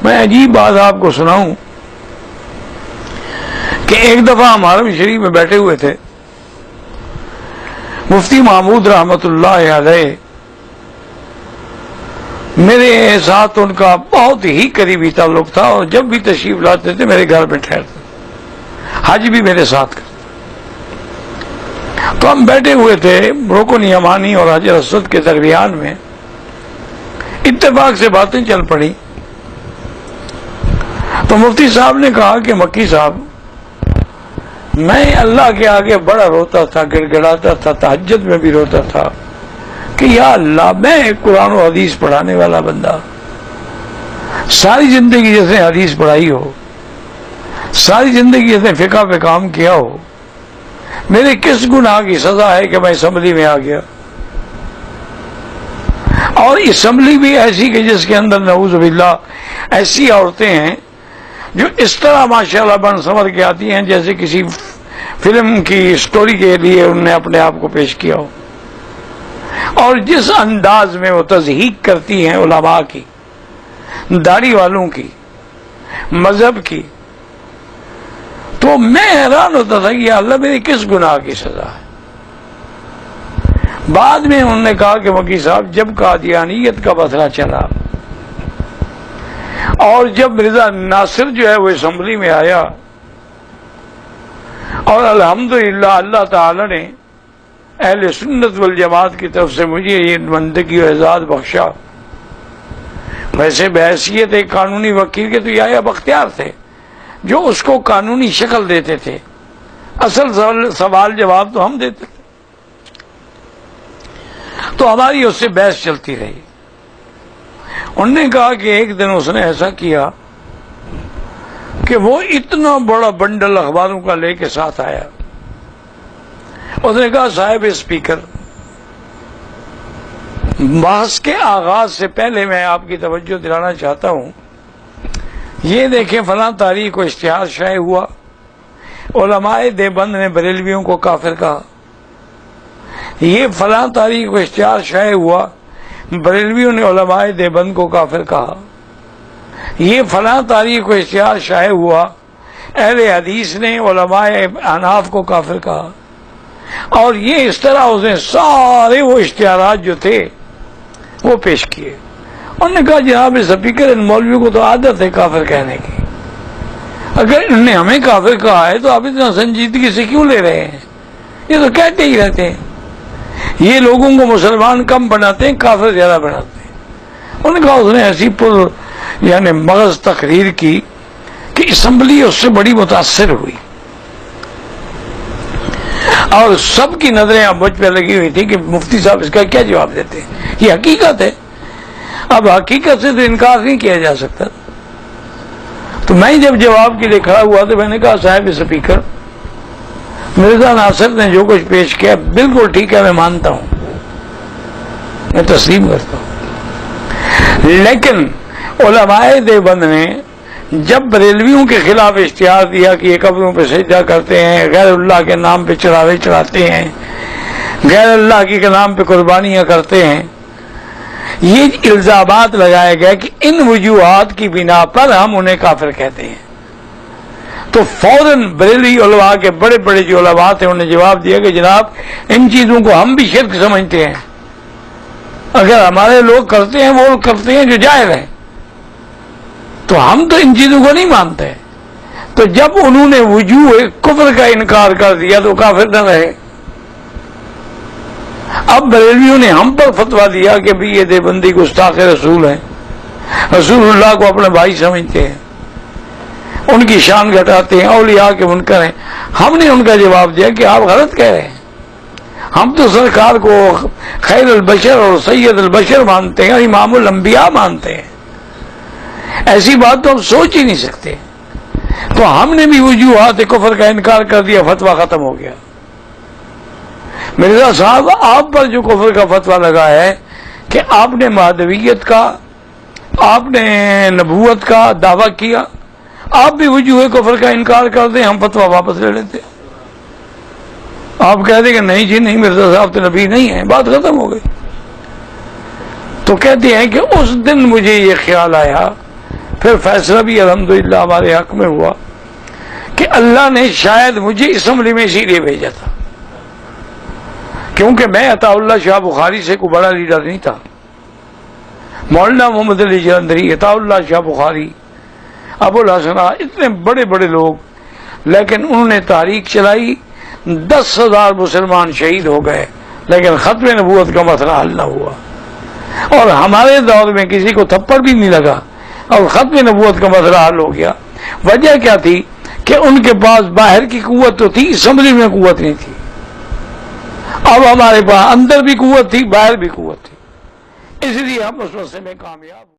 میں عجیب بات آپ کو سناؤں کہ ایک دفعہ ہم حرم شریف میں بیٹھے ہوئے تھے، مفتی محمود رحمت اللہ علیہ میرے ساتھ ان کا بہت ہی قریبی تعلق تھا، اور جب بھی تشریف لاتے تھے میرے گھر میں ٹھہرتے، حج بھی میرے ساتھ کرتے۔ تو ہم بیٹھے ہوئے تھے رکن یمانی اور حجر اسود کے درمیان میں، اتفاق سے باتیں چل پڑی تو مفتی صاحب نے کہا کہ مکی صاحب، میں اللہ کے آگے بڑا روتا تھا، گڑ گڑاتا تھا، تہجد میں بھی روتا تھا کہ یا اللہ، میں قرآن و حدیث پڑھانے والا بندہ، ساری زندگی جیسے حدیث پڑھائی ہو، ساری زندگی جیسے فقہ پہ کام کیا ہو، میرے کس گناہ کی سزا ہے کہ میں اسمبلی میں آ گیا؟ اور اسمبلی بھی ایسی کہ جس کے اندر نعوذ باللہ ایسی عورتیں ہیں جو اس طرح ماشاءاللہ بن سنور کے آتی ہیں جیسے کسی فلم کی سٹوری کے لیے انہوں نے اپنے آپ کو پیش کیا ہو، اور جس انداز میں وہ تضحیق کرتی ہیں علماء کی، داڑھی والوں کی، مذہب کی، تو میں حیران ہوتا تھا کہ اللہ میری کس گناہ کی سزا ہے۔ بعد میں انہوں نے کہا کہ مکی صاحب، جب قادیانیت کا مسئلہ چلا اور جب مرزا ناصر جو ہے وہ اسمبلی میں آیا، اور الحمدللہ اللہ تعالی نے اہل سنت والجماعت کی طرف سے مجھے یہ بندگی و اعزاز بخشا۔ ویسے بحیثیت ایک قانونی وکیل کے تو یحییٰ بختیار تھے جو اس کو قانونی شکل دیتے تھے، اصل سوال جواب تو ہم دیتے تھے۔ تو ہماری اس سے بحث چلتی رہی۔ انہوں نے کہا کہ ایک دن اس نے ایسا کیا کہ وہ اتنا بڑا بنڈل اخباروں کا لے کے ساتھ آیا۔ اس نے کہا صاحب اسپیکر، بحث کے آغاز سے پہلے میں آپ کی توجہ دلانا چاہتا ہوں، یہ دیکھیں فلاں تاریخ کو اشتہار شائع ہوا، علماء دیوبند نے بریلویوں کو کافر کہا۔ یہ فلاں تاریخ کو اشتہار شائع ہوا، بریلویوں نے علماء دیوبند کو کافر کہا۔ یہ فلاں تاریخ کو اشتہار شائع ہوا، اہل حدیث نے علماء احناف کو کافر کہا۔ اور یہ اس طرح اس نے سارے وہ اشتہارات جو تھے وہ پیش کیے۔ انہوں نے کہا جناب اسپیکر، ان مولویوں کو تو عادت ہے کافر کہنے کی، اگر انہوں نے ہمیں کافر کہا ہے تو آپ اتنا سنجیدگی سے کیوں لے رہے ہیں؟ یہ تو کہتے ہی رہتے ہیں، یہ لوگوں کو مسلمان کم بناتے ہیں، کافر زیادہ بناتے ہیں۔ انہوں نے کہا اس نے ایسی یعنی مغز تقریر کی کہ اسمبلی اس سے بڑی متاثر ہوئی، اور سب کی نظریں اب مجھ پہ لگی ہوئی تھی کہ مفتی صاحب اس کا کیا جواب دیتے ہیں، یہ حقیقت ہے، اب حقیقت سے تو انکار نہیں کیا جا سکتا۔ تو میں جب جواب کے لیے کھڑا ہوا تو میں نے کہا صاحب اسپیکر، مرزا ناصر نے جو کچھ پیش کیا بالکل ٹھیک ہے، میں مانتا ہوں، میں تسلیم کرتا ہوں، لیکن علماء دیوبند نے جب بریلویوں کے خلاف اشتہار دیا کہ یہ قبروں پہ سجدہ کرتے ہیں، غیر اللہ کے نام پہ چڑھاوے چڑھاتے ہیں، غیر اللہ کے نام پہ قربانیاں کرتے ہیں، یہ الزامات لگائے گئے کہ ان وجوہات کی بنا پر ہم انہیں کافر کہتے ہیں۔ تو فوراً بریلوی علماء کے بڑے بڑے جو علماء تھے انہوں نے جواب دیا کہ جناب ان چیزوں کو ہم بھی شرک سمجھتے ہیں، اگر ہمارے لوگ کرتے ہیں وہ کرتے ہیں جو جائز ہے، تو ہم تو ان چیزوں کو نہیں مانتے۔ تو جب انہوں نے وجوہ کفر کا انکار کر دیا تو کافر نہ رہے۔ اب بریلویوں نے ہم پر فتویٰ دیا کہ بھی یہ دیوبندی گستاخ رسول ہیں، رسول اللہ کو اپنے بھائی سمجھتے ہیں، ان کی شان گھٹاتے ہیں، اولیاء کے منکر ہیں۔ ہم نے ان کا جواب دیا کہ آپ غلط کہہ رہے ہیں، ہم تو سرکار کو خیر البشر اور سید البشر مانتے ہیں اور امام الانبیاء مانتے ہیں، ایسی بات تو ہم سوچ ہی نہیں سکتے۔ تو ہم نے بھی وجوہات کفر کا انکار کر دیا، فتویٰ ختم ہو گیا۔ مرزا صاحب، آپ پر جو کفر کا فتویٰ لگا ہے کہ آپ نے مہدویت کا، آپ نے نبوت کا دعویٰ کیا، آپ بھی وجوہ کفر کا انکار کر دیں، ہم فتویٰ واپس لے لیتے۔ آپ کہہ دیں کہ نہیں جی نہیں، مرزا صاحب تو نبی نہیں ہیں، بات ختم ہو گئی۔ تو کہتے ہیں کہ اس دن مجھے یہ خیال آیا، پھر فیصلہ بھی الحمدللہ ہمارے حق میں ہوا کہ اللہ نے شاید مجھے اسمبلی میں اسی لیے بھیجا تھا، کیونکہ میں عطا اللہ شاہ بخاری سے کوئی بڑا لیڈر نہیں تھا. مولانا محمد علی جلندری، عطا اللہ شاہ بخاری، ابو الحسن، اتنے بڑے بڑے لوگ، لیکن انہوں نے تحریک چلائی، 10,000 مسلمان شہید ہو گئے، لیکن ختم نبوت کا مسئلہ حل نہ ہوا. اور ہمارے دور میں کسی کو تھپڑ بھی نہیں لگا اور ختم نبوت کا مسئلہ حل ہو گیا. وجہ کیا تھی کہ ان کے پاس باہر کی قوت تو تھی، اسمبلی میں قوت نہیں تھی. اب ہمارے پاس اندر بھی قوت تھی، باہر بھی قوت تھی، اس لیے ہم اس مسئلے میں کامیاب